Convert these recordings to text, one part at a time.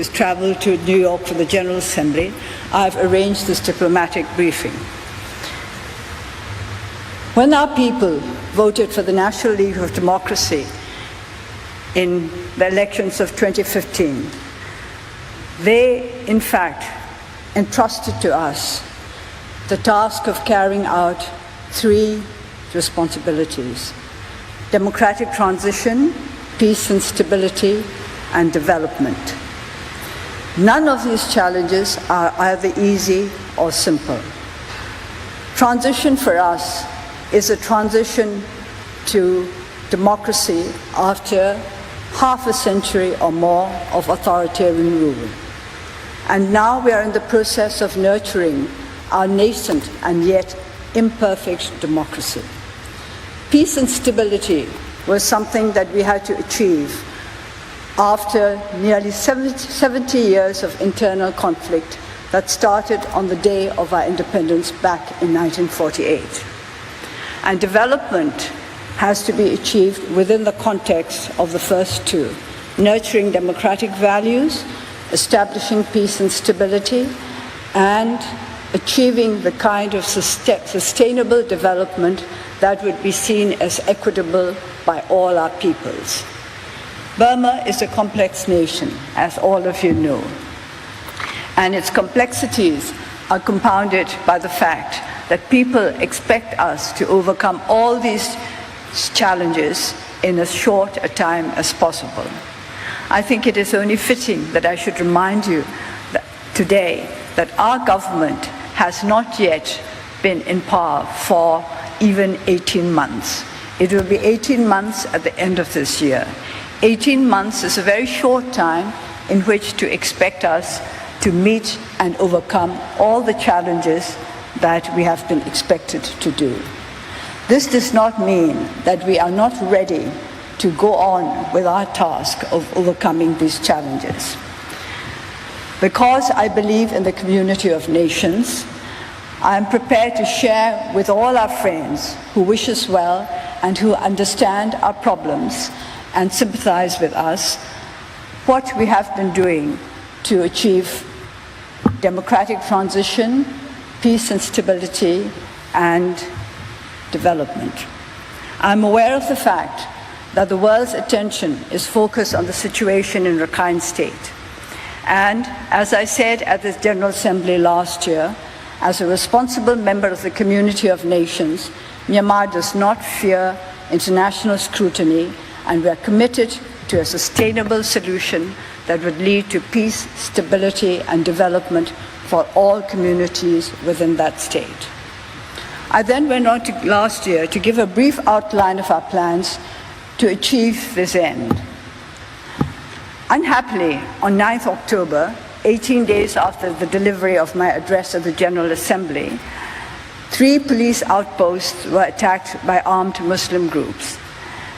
to travel to New York for the General Assembly, I've arranged this diplomatic briefing. When our people voted for the National League of Democracy in the elections of 2015, they, in fact, entrusted to us the task of carrying out three responsibilities: democratic transition, peace and stability, and development. None of these challenges are either easy or simple. Transition for us is a transition to democracy after half a century or more of authoritarian rule. And now we are in the process of nurturing our nascent and yet imperfect democracy. Peace and stability was something that we had to achieve after nearly 70 years of internal conflict that started on the day of our independence back in 1948. And development has to be achieved within the context of the first two: nurturing democratic values, establishing peace and stability, and achieving the kind of sustainable development that would be seen as equitable by all our peoples. Burma is a complex nation, as all of you know, and its complexities are compounded by the fact that people expect us to overcome all these challenges in as short a time as possible. I think it is only fitting that I should remind you that today that our government has not yet been in power for even 18 months. It will be 18 months at the end of this year. 18 months is a very short time in which to expect us to meet and overcome all the challenges that we have been expected to do. This does not mean that we are not ready to go on with our task of overcoming these challenges. Because I believe in the community of nations, I am prepared to share with all our friends who wish us well and who understand our problems and sympathize with us what we have been doing to achieve democratic transition, peace and stability, and development. I'm aware of the fact that the world's attention is focused on the situation in Rakhine State. And as I said at the General Assembly last year, as a responsible member of the community of nations, Myanmar does not fear international scrutiny, and we are committed to a sustainable solution that would lead to peace, stability, and development for all communities within that state. I then went on to last year to give a brief outline of our plans to achieve this end. Unhappily, on 9th October, 18 days after the delivery of my address at the General Assembly, 3 police outposts were attacked by armed Muslim groups.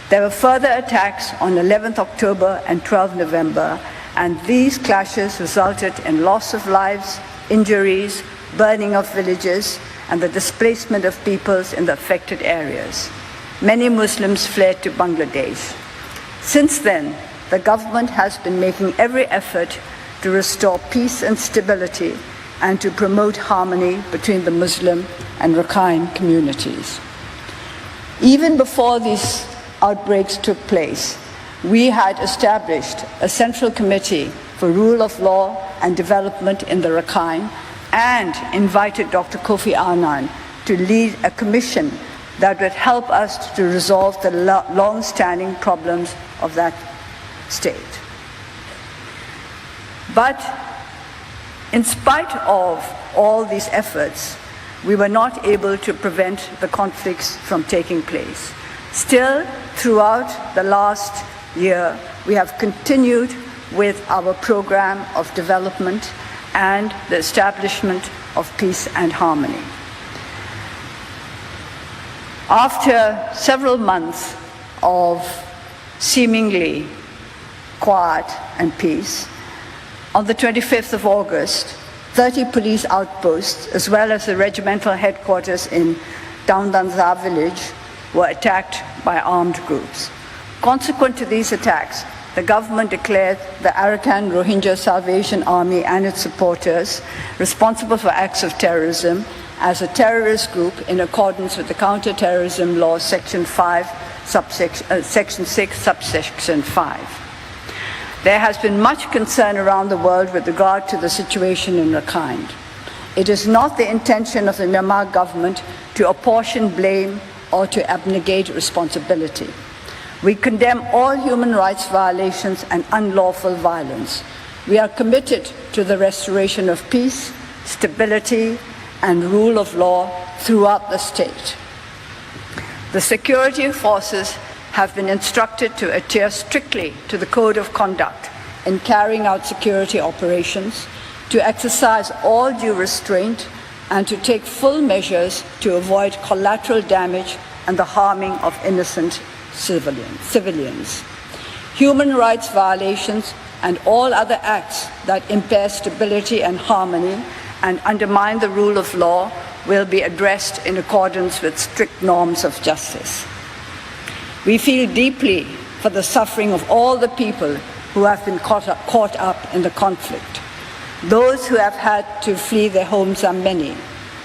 There were further attacks on 11th October and 12th November, and these clashes resulted in loss of lives, injuries, burning of villages, and the displacement of peoples in the affected areas. Many Muslims fled to Bangladesh. Since then, the government has been making every effort to restore peace and stability and to promote harmony between the Muslim and Rakhine communities. Even before these outbreaks took place, we had established a central committee for rule of law and development in the Rakhine and invited Dr. Kofi Annan to lead a commission that would help us to resolve the long-standing problems of that state. But in spite of all these efforts, we were not able to prevent the conflicts from taking place. Still, throughout the last year, we have continued with our program of development and the establishment of peace and harmony. After several months of seemingly quiet and peace, on the 25th of August, 30 police outposts, as well as the regimental headquarters in Downdanza village, were attacked by armed groups. Consequent to these attacks, the government declared the Arakan Rohingya Salvation Army and its supporters responsible for acts of terrorism as a terrorist group in accordance with the Counter-Terrorism Law, Section 6, Subsection 5. There has been much concern around the world with regard to the situation in Rakhine. It is not the intention of the Myanmar government to apportion blame or to abnegate responsibility. We condemn all human rights violations and unlawful violence. We are committed to the restoration of peace, stability, and rule of law throughout the state. The security forces have been instructed to adhere strictly to the Code of Conduct in carrying out security operations, to exercise all due restraint, and to take full measures to avoid collateral damage and the harming of innocent civilians. Human rights violations and all other acts that impair stability and harmony and undermine the rule of law will be addressed in accordance with strict norms of justice. We feel deeply for the suffering of all the people who have been caught up in the conflict. Those who have had to flee their homes are many,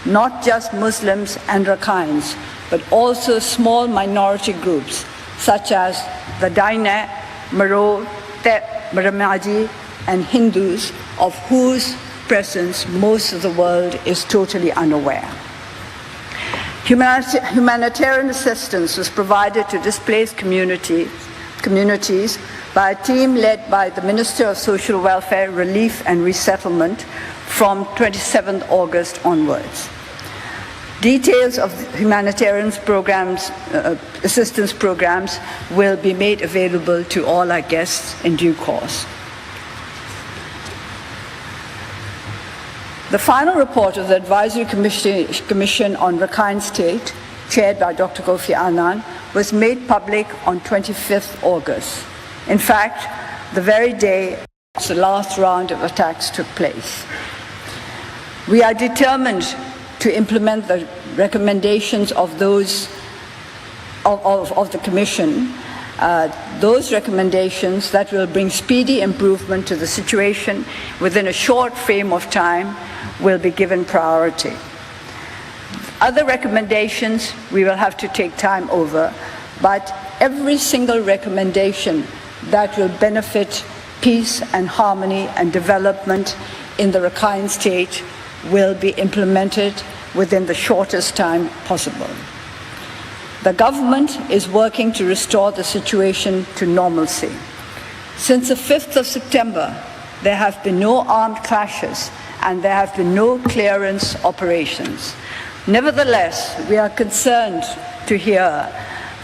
not just Muslims and Rakhines, but also small minority groups such as the Daina, Maro, Maramaji, and Hindus, of whose presence most of the world is totally unaware. Humanitarian assistance was provided to displaced communities by a team led by the Minister of Social Welfare, Relief and Resettlement from 27th August onwards. Details of humanitarian programs, assistance programs will be made available to all our guests in due course. The final report of the Advisory Commission on Rakhine State, chaired by Dr. Kofi Annan, was made public on 25th August. In fact, the very day the last round of attacks took place. We are determined to implement the recommendations of those of the Commission, those recommendations that will bring speedy improvement to the situation within a short frame of time will be given priority. Other recommendations we will have to take time over, but every single recommendation that will benefit peace and harmony and development in the Rakhine State will be implemented within the shortest time possible. The government is working to restore the situation to normalcy. Since the 5th of September, there have been no armed clashes and there have been no clearance operations. Nevertheless, we are concerned to hear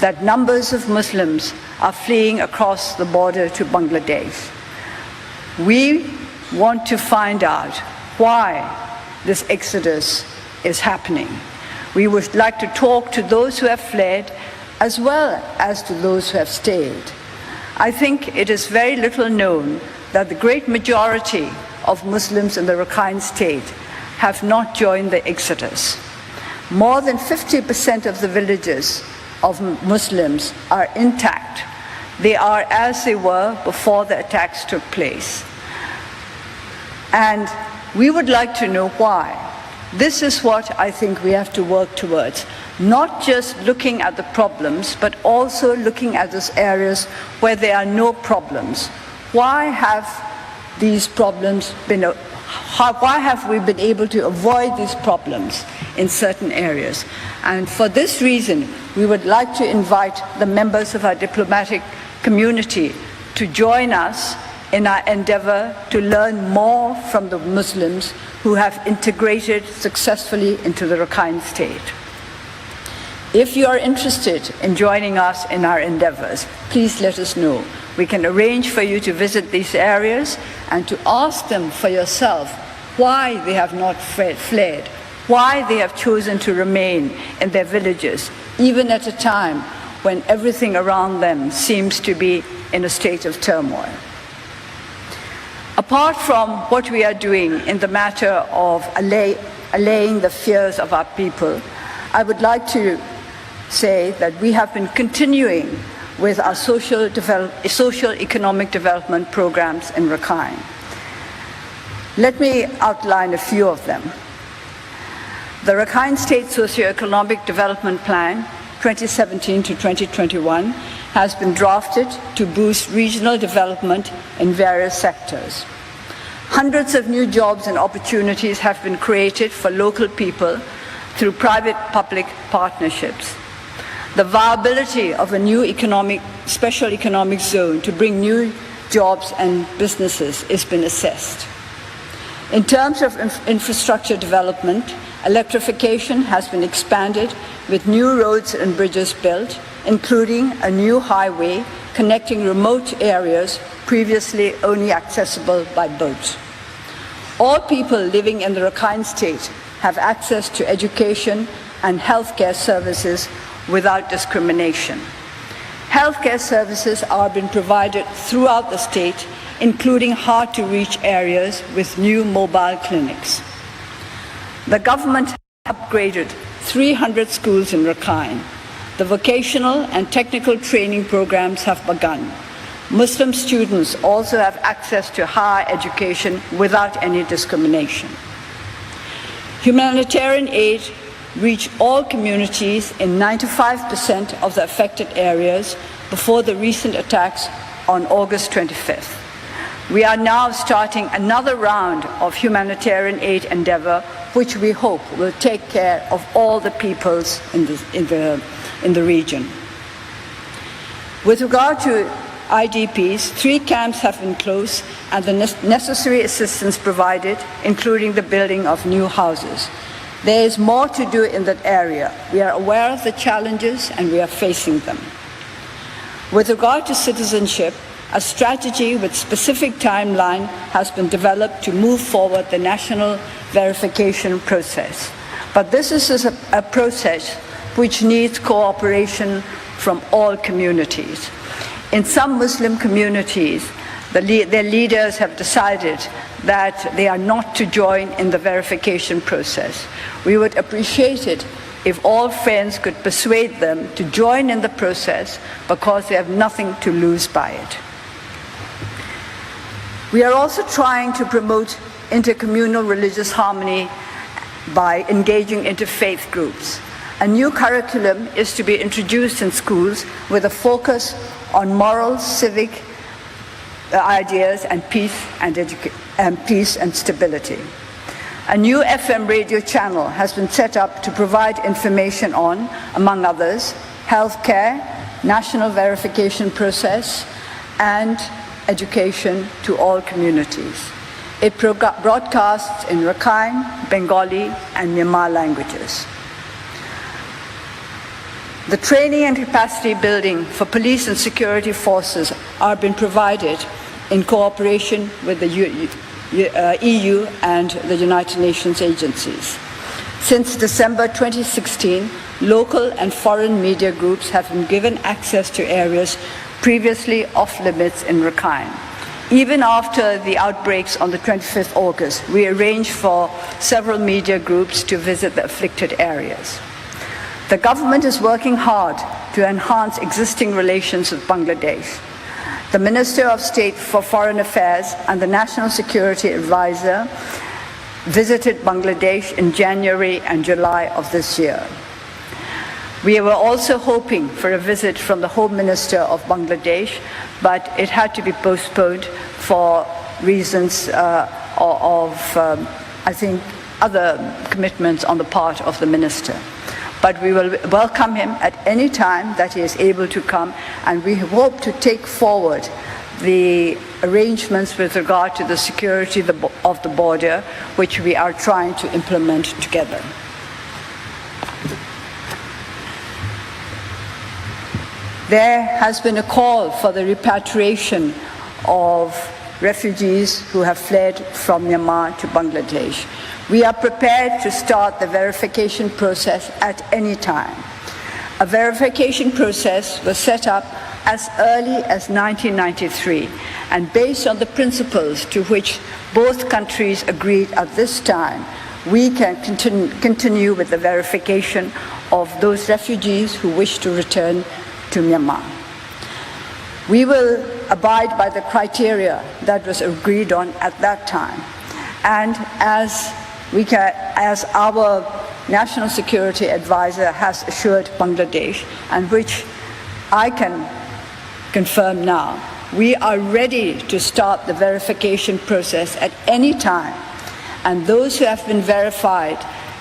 that numbers of Muslims are fleeing across the border to Bangladesh. We want to find out why this exodus is happening. We would like to talk to those who have fled as well as to those who have stayed. I think it is very little known that the great majority of Muslims in the Rakhine State have not joined the exodus. More than 50% of the villages of Muslims are intact. They are as they were before the attacks took place. And we would like to know why. This is what I think we have to work towards, not just looking at the problems, but also looking at those areas where there are no problems. Why have these problems been, why have we been able to avoid these problems in certain areas? And for this reason, we would like to invite the members of our diplomatic community to join us in our endeavor to learn more from the Muslims who have integrated successfully into the Rakhine State. If you are interested in joining us in our endeavors, please let us know. We can arrange for you to visit these areas and to ask them for yourself why they have not fled, why they have chosen to remain in their villages, even at a time when everything around them seems to be in a state of turmoil. Apart from what we are doing in the matter of allaying the fears of our people, I would like to say that we have been continuing with our social-economic development programs in Rakhine. Let me outline a few of them. The Rakhine State Socio-Economic Development Plan 2017 to 2021 has been drafted to boost regional development in various sectors. Hundreds of new jobs and opportunities have been created for local people through private-public partnerships. The viability of a new special economic zone to bring new jobs and businesses has been assessed. In terms of infrastructure development, electrification has been expanded with new roads and bridges built, including a new highway connecting remote areas previously only accessible by boat. All people living in the Rakhine State have access to education and healthcare services without discrimination. Healthcare services are being provided throughout the state, including hard-to-reach areas with new mobile clinics. The government has upgraded 300 schools in Rakhine. The vocational and technical training programs have begun. Muslim students also have access to higher education without any discrimination. Humanitarian aid reached all communities in 95% of the affected areas before the recent attacks on August 25th. We are now starting another round of humanitarian aid endeavor, which we hope will take care of all the peoples in the region. With regard to IDPs, 3 camps have been closed and the necessary assistance provided, including the building of new houses. There is more to do in that area. We are aware of the challenges and we are facing them. With regard to citizenship, a strategy with specific timeline has been developed to move forward the national verification process. But this is a process which needs cooperation from all communities. In some Muslim communities, their leaders have decided that they are not to join in the verification process. We would appreciate it if all friends could persuade them to join in the process because they have nothing to lose by it. We are also trying to promote intercommunal religious harmony by engaging interfaith groups. A new curriculum is to be introduced in schools with a focus on moral, civic ideas and peace and stability. A new FM radio channel has been set up to provide information on, among others, healthcare, national verification process, and education to all communities. It broadcasts in Rakhine, Bengali, and Myanmar languages. The training and capacity building for police and security forces are being provided in cooperation with the EU and the United Nations agencies. Since December 2016, local and foreign media groups have been given access to areas previously off limits in Rakhine. Even after the outbreaks on the 25th August, we arranged for several media groups to visit the afflicted areas. The government is working hard to enhance existing relations with Bangladesh. The Minister of State for Foreign Affairs and the National Security Advisor visited Bangladesh in January and July of this year. We were also hoping for a visit from the Home Minister of Bangladesh, but it had to be postponed for reasons I think, other commitments on the part of the Minister. But we will welcome him at any time that he is able to come, and we hope to take forward the arrangements with regard to the security of the border, which we are trying to implement together. There has been a call for the repatriation of refugees who have fled from Myanmar to Bangladesh. We are prepared to start the verification process at any time. A verification process was set up as early as 1993, and based on the principles to which both countries agreed at this time, we can continue with the verification of those refugees who wish to return to Myanmar. We will abide by the criteria that was agreed on at that time. And as our National Security Advisor has assured Bangladesh, and which I can confirm now, we are ready to start the verification process at any time, and those who have been verified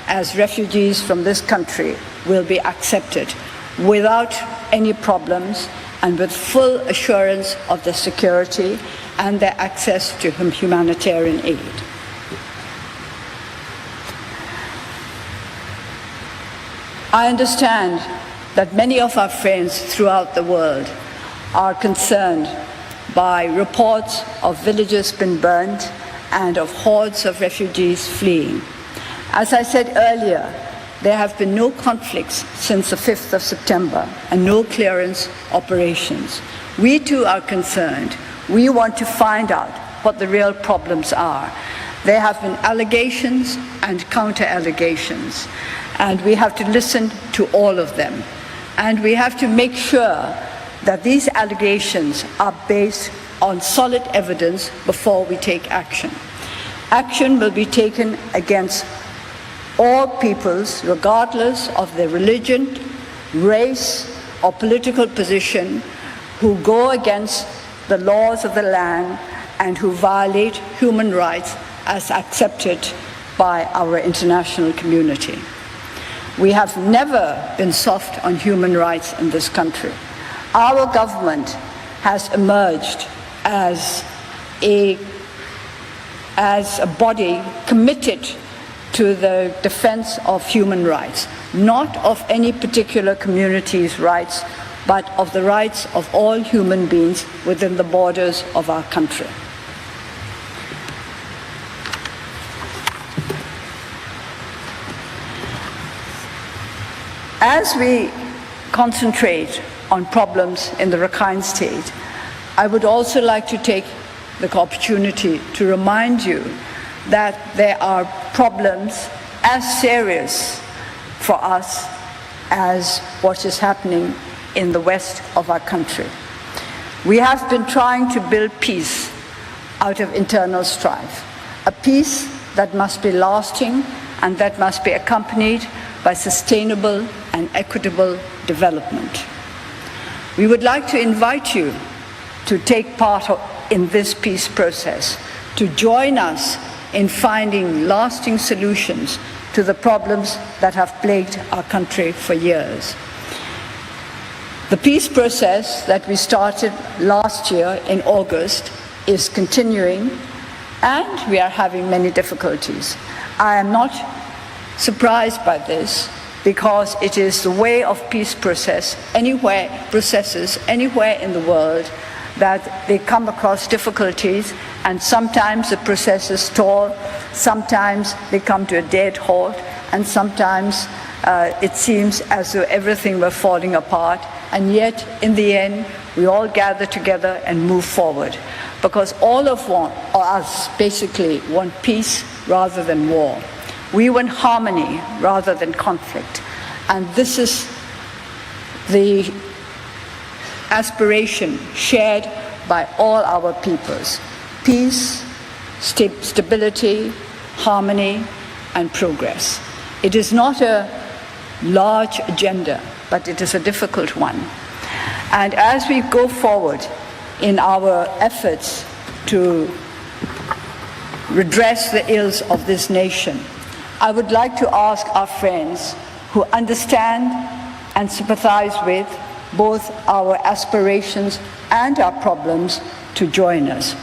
as refugees from this country will be accepted without any problems and with full assurance of their security and their access to humanitarian aid. I understand that many of our friends throughout the world are concerned by reports of villages being burned and of hordes of refugees fleeing. As I said earlier, there have been no conflicts since the 5th of September and no clearance operations. We too are concerned. We want to find out what the real problems are. There have been allegations and counter-allegations, and we have to listen to all of them. And we have to make sure that these allegations are based on solid evidence before we take action. Action will be taken against all peoples, regardless of their religion, race, or political position, who go against the laws of the land and who violate human rights as accepted by our international community. We have never been soft on human rights in this country. Our government has emerged as a body committed to the defense of human rights, not of any particular community's rights, but of the rights of all human beings within the borders of our country. As we concentrate on problems in the Rakhine State, I would also like to take the opportunity to remind you that there are problems as serious for us as what is happening in the west of our country. We have been trying to build peace out of internal strife, a peace that must be lasting and that must be accompanied by sustainable and equitable development. We would like to invite you to take part in this peace process, to join us in finding lasting solutions to the problems that have plagued our country for years. The peace process that we started last year in August is continuing, and we are having many difficulties. I am not surprised by this, because it is the way of peace processes anywhere in the world, that they come across difficulties, and sometimes the processes stall, sometimes they come to a dead halt, and sometimes it seems as though everything were falling apart, and yet in the end we all gather together and move forward, because all of us basically want peace rather than war. We want harmony rather than conflict, and this is the aspiration shared by all our peoples: peace, stability, harmony, and progress. It is not a large agenda, but it is a difficult one. And as we go forward in our efforts to redress the ills of this nation, I would like to ask our friends who understand and sympathize with both our aspirations and our problems to join us.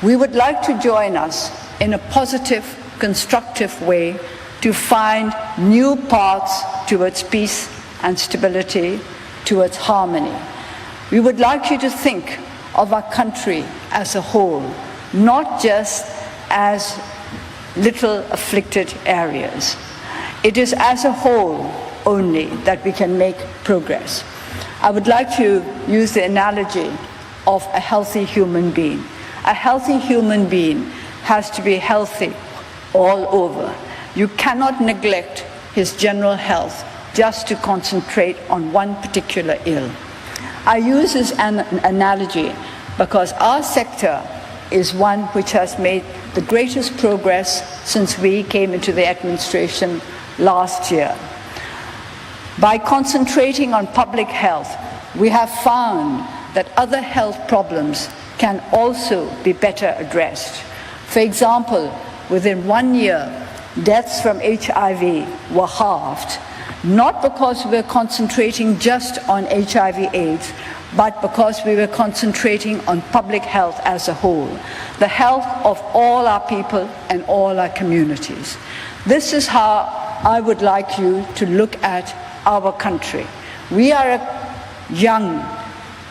We would like to join us in a positive, constructive way to find new paths towards peace and stability, towards harmony. We would like you to think of our country as a whole, not just as little afflicted areas. It is as a whole only that we can make progress. I would like to use the analogy of a healthy human being. A healthy human being has to be healthy all over. You cannot neglect his general health just to concentrate on one particular ill. I use this analogy because our sector is one which has made the greatest progress since we came into the administration last year. By concentrating on public health, we have found that other health problems can also be better addressed. For example, within 1 year, deaths from HIV were halved, not because we were concentrating just on HIV/AIDS, but because we were concentrating on public health as a whole, the health of all our people and all our communities. This is how I would like you to look at our country. We are a young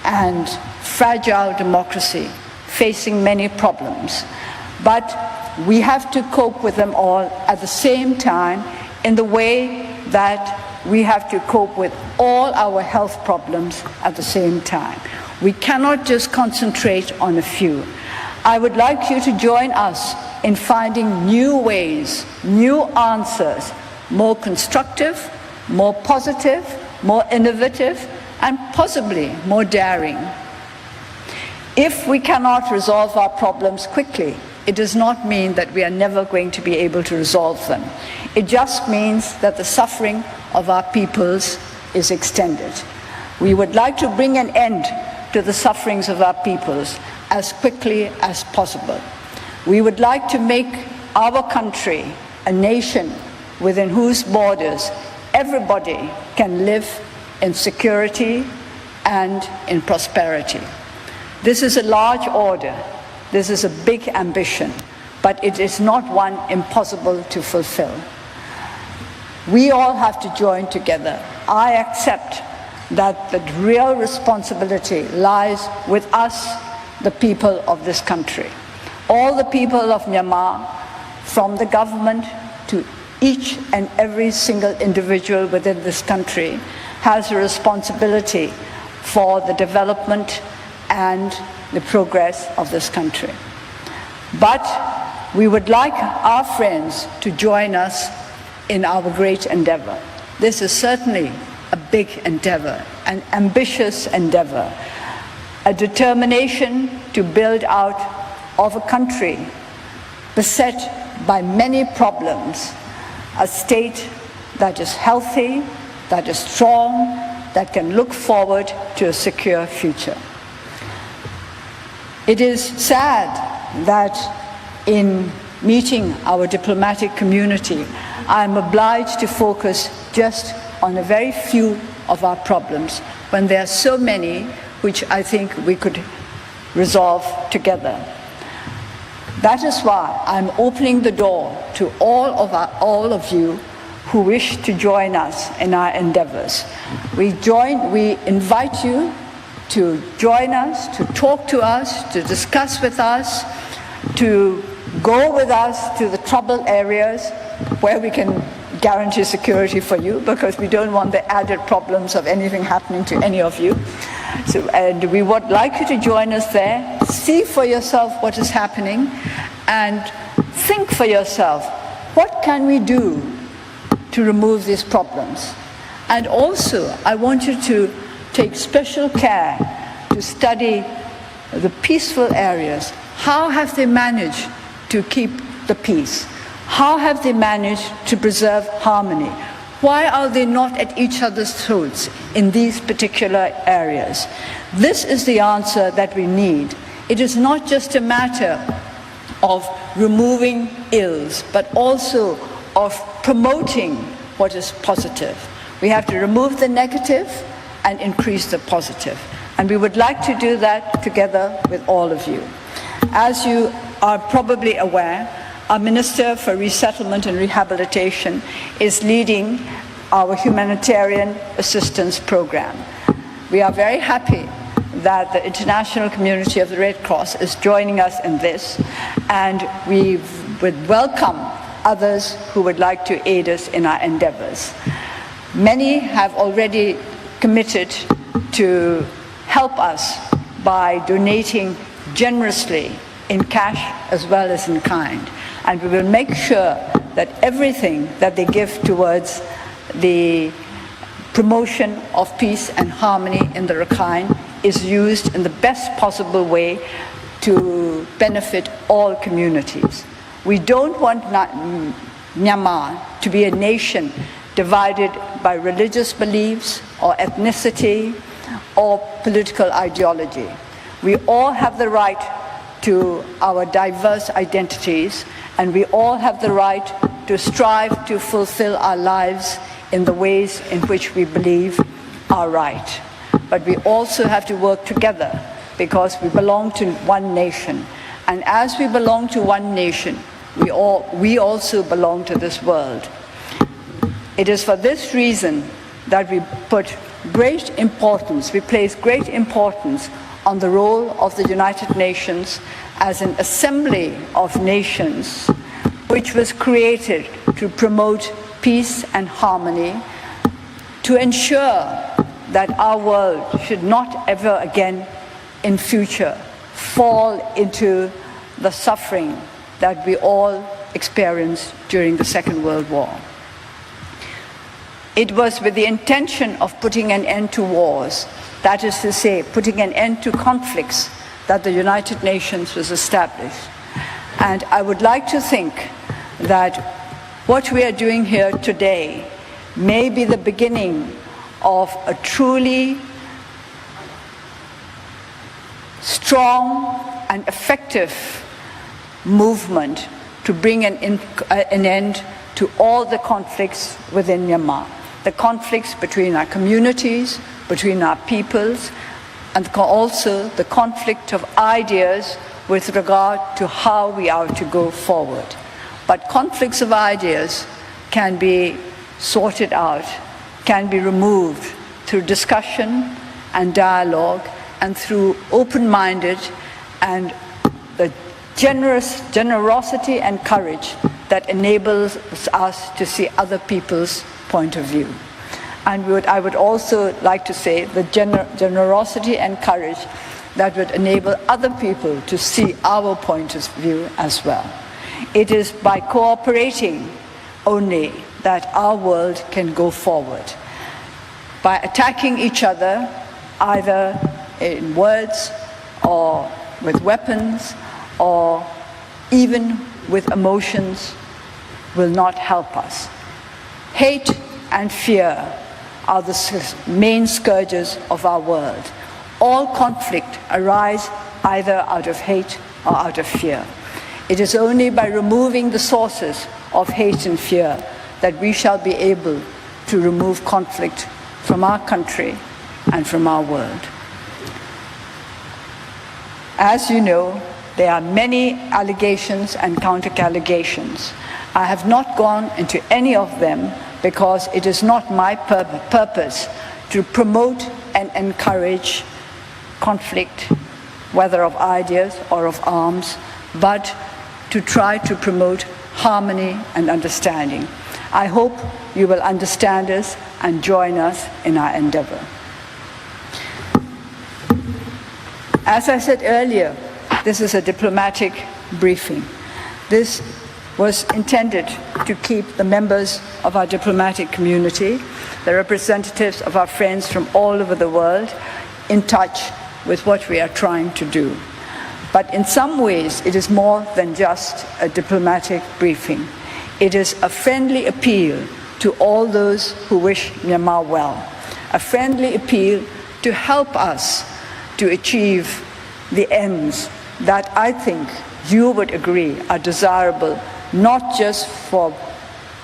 and fragile democracy facing many problems, but we have to cope with them all at the same time in the way that we have to cope with all our health problems at the same time. We cannot just concentrate on a few. I would like you to join us in finding new ways, new answers, more constructive, more positive, more innovative, and possibly more daring. If we cannot resolve our problems quickly, it does not mean that we are never going to be able to resolve them. It just means that the suffering of our peoples is extended. We would like to bring an end to the sufferings of our peoples as quickly as possible. We would like to make our country a nation within whose borders everybody can live in security and in prosperity. This is a large order. This is a big ambition, but it is not one impossible to fulfill. We all have to join together. I accept that the real responsibility lies with us, the people of this country. All the people of Myanmar, from the government to each and every single individual within this country, has a responsibility for the development and the progress of this country. But we would like our friends to join us in our great endeavor. This is certainly a big endeavor, an ambitious endeavor, a determination to build out of a country beset by many problems, a state that is healthy, that is strong, that can look forward to a secure future. It is sad that in meeting our diplomatic community, I am obliged to focus just on a very few of our problems when there are so many which I think we could resolve together. That is why I'm opening the door to all of you who wish to join us in our endeavors. We invite you to join us, to talk to us, to discuss with us, to go with us to the troubled areas where we can guarantee security for you, because we don't want the added problems of anything happening to any of you. And we would like you to join us there, see for yourself what is happening, and think for yourself, what can we do to remove these problems? And also, I want you to take special care to study the peaceful areas. How have they managed to keep the peace? How have they managed to preserve harmony? Why are they not at each other's throats in these particular areas? This is the answer that we need. It is not just a matter of removing ills, but also of promoting what is positive. We have to remove the negative and increase the positive. And we would like to do that together with all of you. As you are probably aware, our Minister for Resettlement and Rehabilitation is leading our humanitarian assistance program. We are very happy that the international community of the Red Cross is joining us in this, and we would welcome others who would like to aid us in our endeavors. Many have already committed to help us by donating generously in cash as well as in kind. And we will make sure that everything that they give towards the promotion of peace and harmony in the Rakhine is used in the best possible way to benefit all communities. We don't want Myanmar to be a nation divided by religious beliefs or ethnicity or political ideology. We all have the right to our diverse identities, and we all have the right to strive to fulfill our lives in the ways in which we believe are right. But we also have to work together because we belong to one nation. And as we belong to one nation, we also belong to this world. It is for this reason that we place great importance on the role of the United Nations as an assembly of nations which was created to promote peace and harmony, to ensure that our world should not ever again in future fall into the suffering that we all experienced during the Second World War. It was with the intention of putting an end to wars, that is to say, putting an end to conflicts, that the United Nations was established. And I would like to think that what we are doing here today may be the beginning of a truly strong and effective movement to bring an end to all the conflicts within Myanmar. The conflicts between our communities, between our peoples, and also the conflict of ideas with regard to how we are to go forward. But conflicts of ideas can be sorted out, can be removed through discussion and dialogue and through open-minded and the generosity and courage that enables us to see other people's point of view. And I would also like to say the generosity and courage that would enable other people to see our point of view as well. It is by cooperating only that our world can go forward. By attacking each other, either in words or with weapons or even with emotions, will not help us. Hate and fear are the main scourges of our world. All conflict arises either out of hate or out of fear. It is only by removing the sources of hate and fear that we shall be able to remove conflict from our country and from our world. As you know, there are many allegations and counter-allegations. I have not gone into any of them because it is not my purpose to promote and encourage conflict, whether of ideas or of arms, but to try to promote harmony and understanding. I hope you will understand us and join us in our endeavor. As I said earlier, this is a diplomatic briefing. This was intended to keep the members of our diplomatic community, the representatives of our friends from all over the world, in touch with what we are trying to do. But in some ways, it is more than just a diplomatic briefing. It is a friendly appeal to all those who wish Myanmar well, a friendly appeal to help us to achieve the ends that I think you would agree are desirable, not just for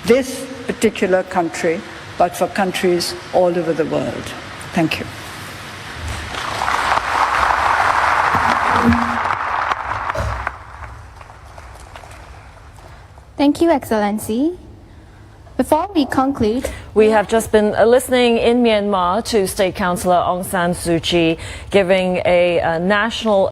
this particular country, but for countries all over the world. Thank you. Thank you, Excellency. Before we conclude, we have just been listening in Myanmar to State Councillor Aung San Suu Kyi giving a national